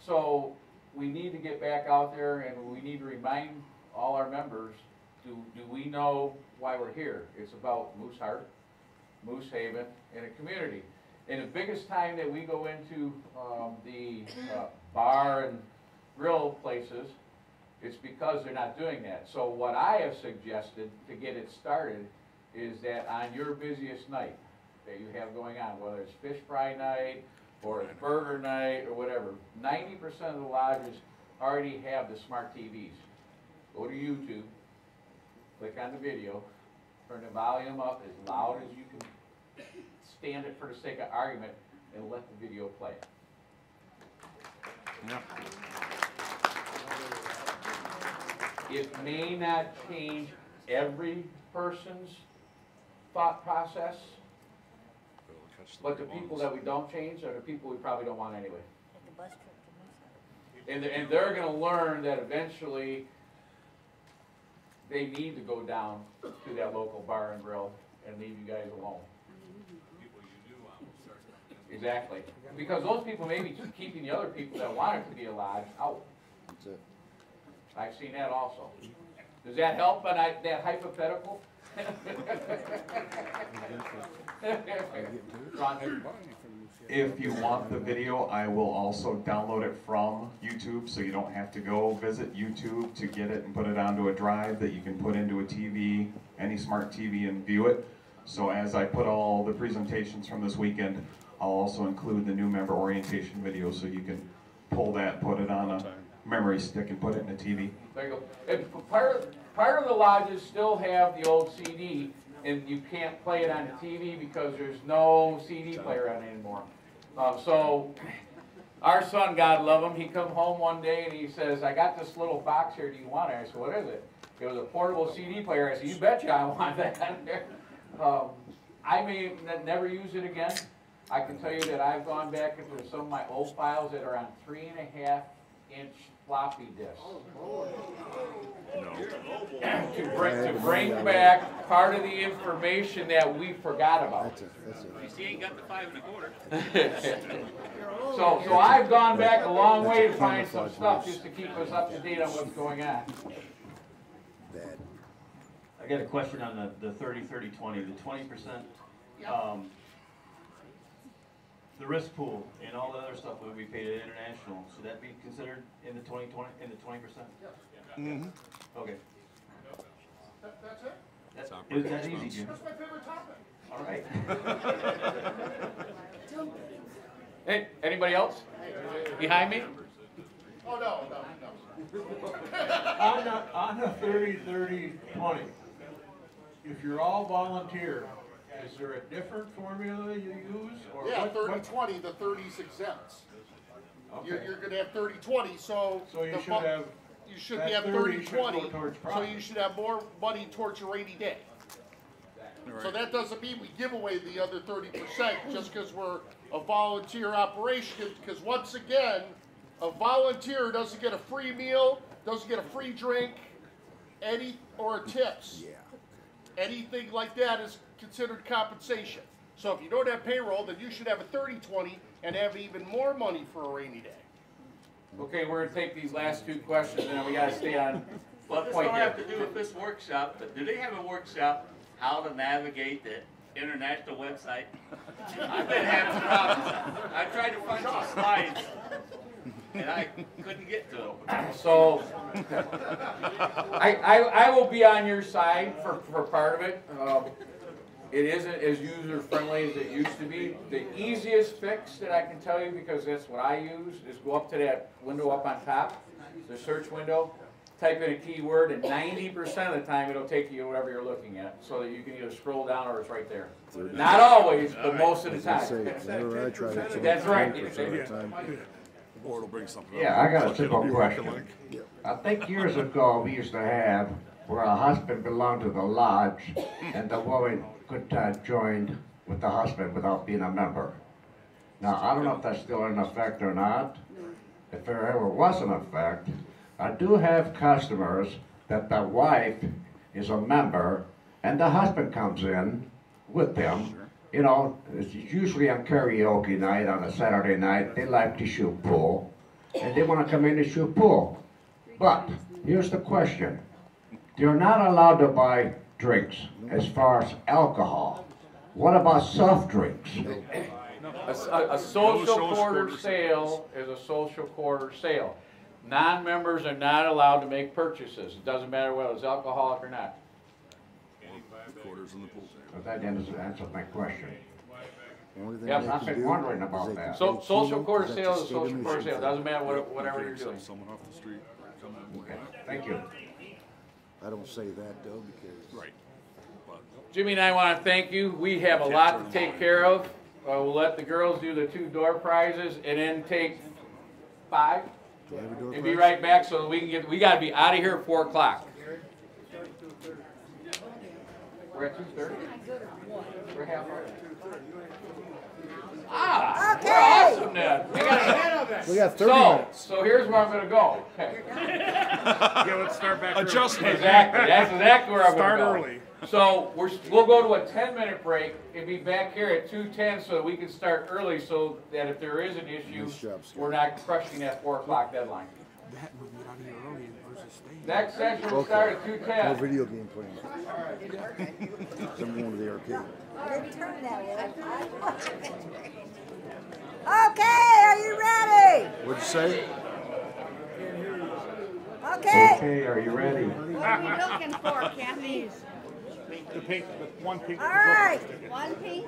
So we need to get back out there and we need to remind all our members, do we know why we're here? It's about Moose Heart, Moose Haven, and a community. And the biggest time that we go into the bar and grill places, it's because they're not doing that. So what I have suggested to get it started is that on your busiest night that you have going on, whether it's fish fry night or it's burger night or whatever, 90% of the lodges already have the smart TVs. Go to YouTube, click on the video, turn the volume up as loud as you can stand it for the sake of argument, and let the video play. Yeah. It may not change every person's thought process, but the people that we don't change are the people we probably don't want anyway. And they're going to learn that eventually they need to go down to that local bar and grill and leave you guys alone. Exactly. Because those people may be keeping the other people that want it to be a lodge out. That's it. I've seen that also. Does that help on that hypothetical? If you want the video, I will also download it from YouTube, so you don't have to go visit YouTube to get it and put it onto a drive that you can put into a TV, any smart TV, and view it. So as I put all the presentations from this weekend, I'll also include the new member orientation video, so you can pull that, put it on a memory stick, and put it in a TV. There you go. And part of the lodges still have the old CD, and you can't play it on the TV because there's no CD player on it anymore. So our son, God love him, he come home one day and he says, I got this little box here, do you want it? I said, what is it? It was a portable CD player. I said, you betcha I want that. I may never use it again. I can tell you that I've gone back into some of my old files that are on 3.5-inch floppy disks. To bring back part of the information that we forgot about. He ain't got the 5 1/4. So I've gone back a long way to find some stuff just to keep us up to date on what's going on. I got a question on the 30-30-20, the 20%. The risk pool and all the other stuff that we paid at international, should that be considered in the 20%? Mm-hmm. Okay. That's it? Is that easy, Jim? That's my favorite topic. All right. Hey, anybody else? Behind me? Oh, no. On the 30-30-20, if you're all volunteer, is there a different formula you use? Or yeah, what? 30-20, the 30's exempts. Okay. You're going to have 30-20, so you should have. You should have 30-20, so you should have more money towards your rainy day. Right. So that doesn't mean we give away the other 30% just because we're a volunteer operation, because once again, a volunteer doesn't get a free meal, doesn't get a free drink, or tips. Yeah. Anything like that is considered compensation. So if you don't have payroll, then you should have a 30-20 and have even more money for a rainy day. Okay, we're gonna take these last two questions, and then we gotta stay on Well, this point don't here. have to do with this workshop, but do they have a workshop how to navigate the international website? I've been having problems. I tried to find some slides, and I couldn't get to them. So, I will be on your side for part of it. It isn't as user-friendly as it used to be. The easiest fix that I can tell you, because that's what I use, is go up to that window up on top, the search window, type in a keyword, and 90% of the time it'll take you to whatever you're looking at, so that you can either scroll down or it's right there. Not always, but most of the time. That's right. Or it'll bring something Yeah, up. I got a simple question. I think years ago we used to have where a husband belonged to the lodge and the woman could join with the husband without being a member. Now, I don't know if that's still in effect or not. If there ever was in effect, I do have customers that the wife is a member and the husband comes in with them. You know, it's usually on karaoke night on a Saturday night. They like to shoot pool and they want to come in and shoot pool. But here's the question. They're not allowed to buy drinks as far as alcohol. What about soft drinks? A social quarter sale is a social quarter sale. Non-members are not allowed to make purchases. It doesn't matter whether it's alcoholic or not. Quarters in the pool. But that answers my question. Yep. I've been wondering about that. So social quarter sale is a social quarter sale. It doesn't matter whatever you're doing. Someone off the street. Okay, thank you. I don't say that though because. Right. Jimmy and I want to thank you. We have a lot to take care of. We'll let the girls do the 2 door prizes and then take 5 and be right back so that we got to be out of here at 4 o'clock. We're at 2:30? We're half hour. Ah, okay. We're awesome then. We got 30 minutes. So here's where I'm going to go. Yeah, let's start back. Adjustment. Exactly. That's exactly where I'm going to go. Start early. So we'll go to a 10-minute break and be back here at 2:10 so that we can start early so that if there is an issue, we're not crushing that 4 o'clock deadline. That would get out of here early versus staying. Next session will start at 2:10. No video game playing. I'm going to the arcade. Turn that way. Okay, are you ready? What'd you say? Okay. Okay, are you ready? What are you looking for, Kathy? The pink, the one pink. All right. One pink.